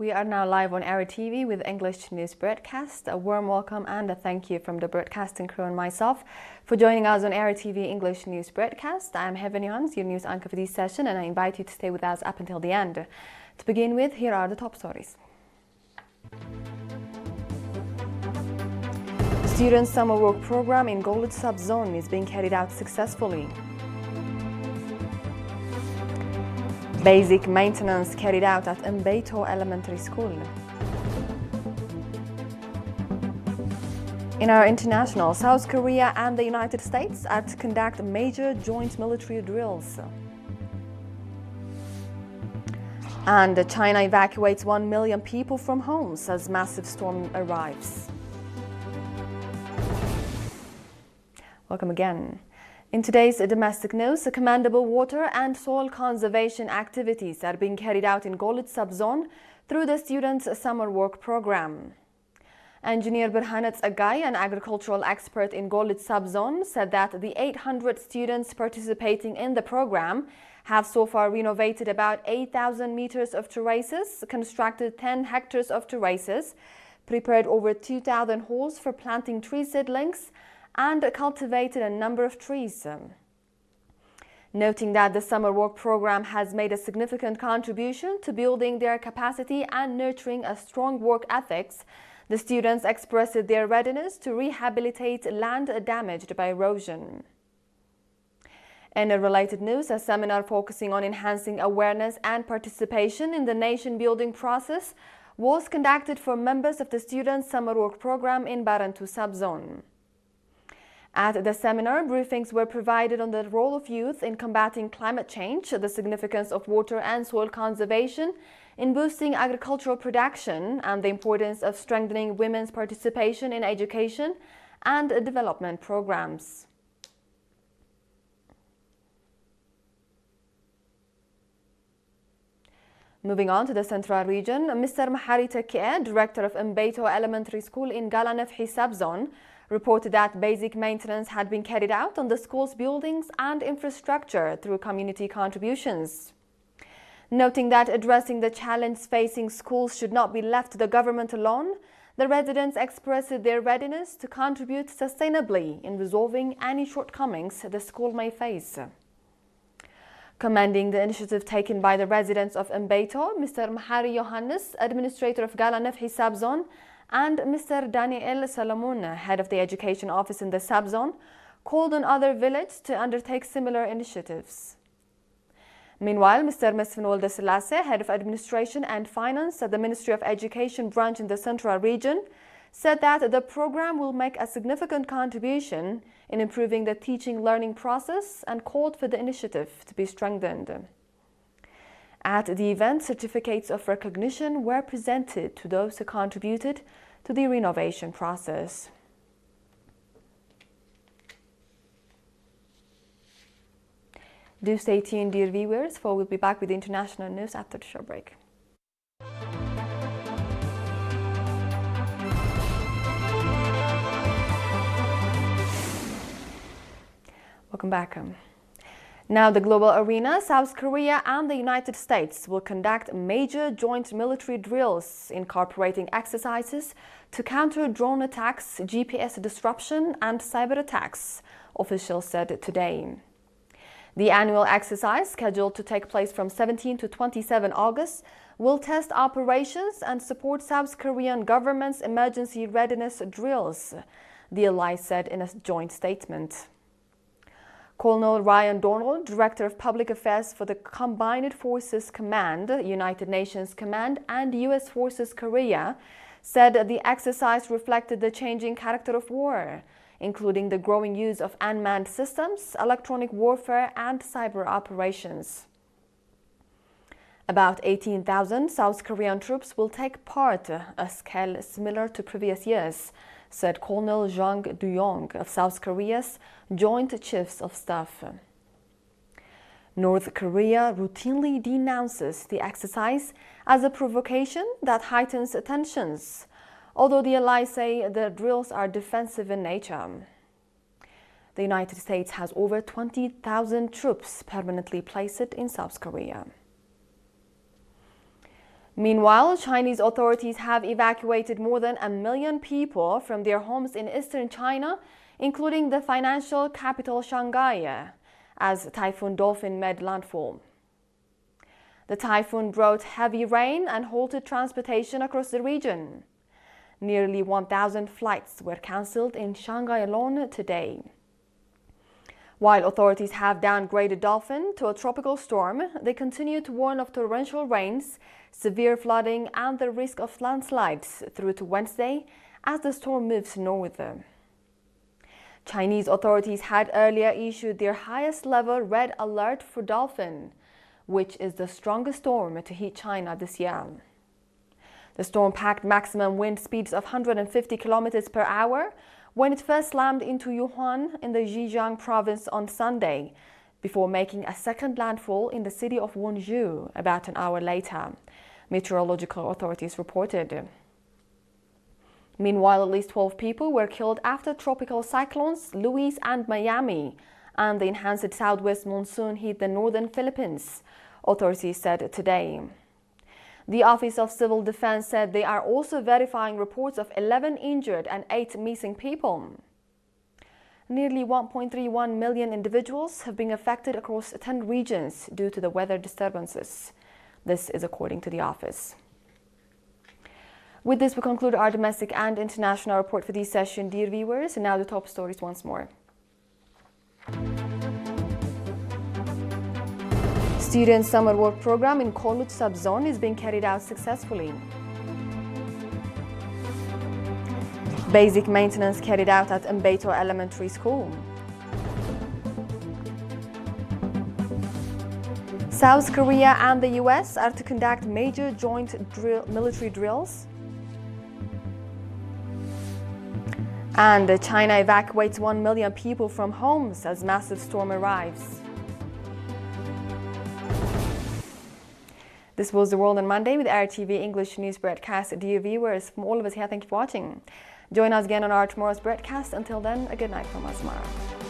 We are now live on ERi-TV with English news broadcast. A warm welcome and a thank you from the broadcasting crew and myself for joining us on ERi-TV English news broadcast. I'm Heaven Johans, your news anchor for this session, and I invite you to stay with us up until the end. To begin with, here are the top stories. Student summer work program in Gold Subzone is being carried out successfully. Basic maintenance carried out at Mbeto Elementary School. In our international, South Korea and the United States are to conduct major joint military drills. And China evacuates 1 million people from homes as massive storm arrives. Welcome again. In today's domestic news, commendable water and soil conservation activities are being carried out in Gold Subzone through the students' summer work program. Engineer Berhanet Agay, an agricultural expert in Gold Subzone, said that the 800 students participating in the program have so far renovated about 8,000 meters of terraces, constructed 10 hectares of terraces, prepared over 2,000 holes for planting tree seedlings, and cultivated a number of trees. Noting that the summer work program has made a significant contribution to building their capacity and nurturing a strong work ethics, the students expressed their readiness to rehabilitate land damaged by erosion. In a related news, a seminar focusing on enhancing awareness and participation in the nation-building process was conducted for members of the students' summer work program in Barantu subzone. At the seminar, briefings were provided on the role of youth in combating climate change, the significance of water and soil conservation in boosting agricultural production, and the importance of strengthening women's participation in education and development programs. Moving on to the Central region, Mr. Mahari Tekie, director of Mbeto Elementary School in Galanefhi subzone, reported that basic maintenance had been carried out on the school's buildings and infrastructure through community contributions. Noting that addressing the challenge facing schools should not be left to the government alone, the residents expressed their readiness to contribute sustainably in resolving any shortcomings the school may face. Commending the initiative taken by the residents of Mbeto, Mr. Mahari Johannes, administrator of Galanefhi subzone, and Mr. Daniel Salamun, head of the education office in the subzone, called on other villages to undertake similar initiatives. Meanwhile, Mr. Mesfin Woldeselase, head of administration and finance at the Ministry of Education branch in the Central region, said that the program will make a significant contribution in improving the teaching-learning process and called for the initiative to be strengthened. At the event, certificates of recognition were presented to those who contributed to the renovation process. Do stay tuned, dear viewers, for we'll be back with the international news after the short break. Welcome back. Now, the global arena, South Korea and the United States will conduct major joint military drills incorporating exercises to counter drone attacks, GPS disruption, and cyber attacks, officials said today. The annual exercise, scheduled to take place from 17 to 27 August, will test operations and support South Korean government's emergency readiness drills, the allies said in a joint statement. Colonel Ryan Donald, Director of Public Affairs for the Combined Forces Command, United Nations Command, and U.S. Forces Korea, said the exercise reflected the changing character of war, including the growing use of unmanned systems, electronic warfare, and cyber operations. About 18,000 South Korean troops will take part, a scale similar to previous years, said Colonel Jang Du-yong of South Korea's Joint Chiefs of Staff. North Korea routinely denounces the exercise as a provocation that heightens tensions, although the allies say the drills are defensive in nature. The United States has over 20,000 troops permanently placed in South Korea. Meanwhile, Chinese authorities have evacuated more than 1 million people from their homes in eastern China, including the financial capital Shanghai, as Typhoon Dolphin made landfall. The typhoon brought heavy rain and halted transportation across the region. Nearly 1,000 flights were cancelled in Shanghai alone today. While authorities have downgraded Dolphin to a tropical storm, they continue to warn of torrential rains, severe flooding, and the risk of landslides through to Wednesday as the storm moves north. Chinese authorities had earlier issued their highest-level red alert for Dolphin, which is the strongest storm to hit China this year. The storm packed maximum wind speeds of 150 kilometers per hour when it first slammed into Yuhuan in the Zhejiang province on Sunday, before making a second landfall in the city of Wonju about an hour later, meteorological authorities reported. Meanwhile, at least 12 people were killed after tropical cyclones Luis and Miami and the enhanced southwest monsoon hit the northern Philippines, authorities said today. The Office of Civil Defense said they are also verifying reports of 11 injured and 8 missing people. Nearly 1.31 million individuals have been affected across 10 regions due to the weather disturbances. This is according to the office. With this, we conclude our domestic and international report for this session, dear viewers. And now the top stories once more. Student summer work program in Kolut subzone is being carried out successfully. Basic maintenance carried out at Mbeto Elementary School. South Korea and the US are to conduct major joint military drills. And China evacuates 1 million people from homes as massive storm arrives. This was The World on Monday with ERi-TV English news broadcast. Dear viewers, from all of us here, thank you for watching. Join us again on our tomorrow's broadcast. Until then, a good night from us, Mara.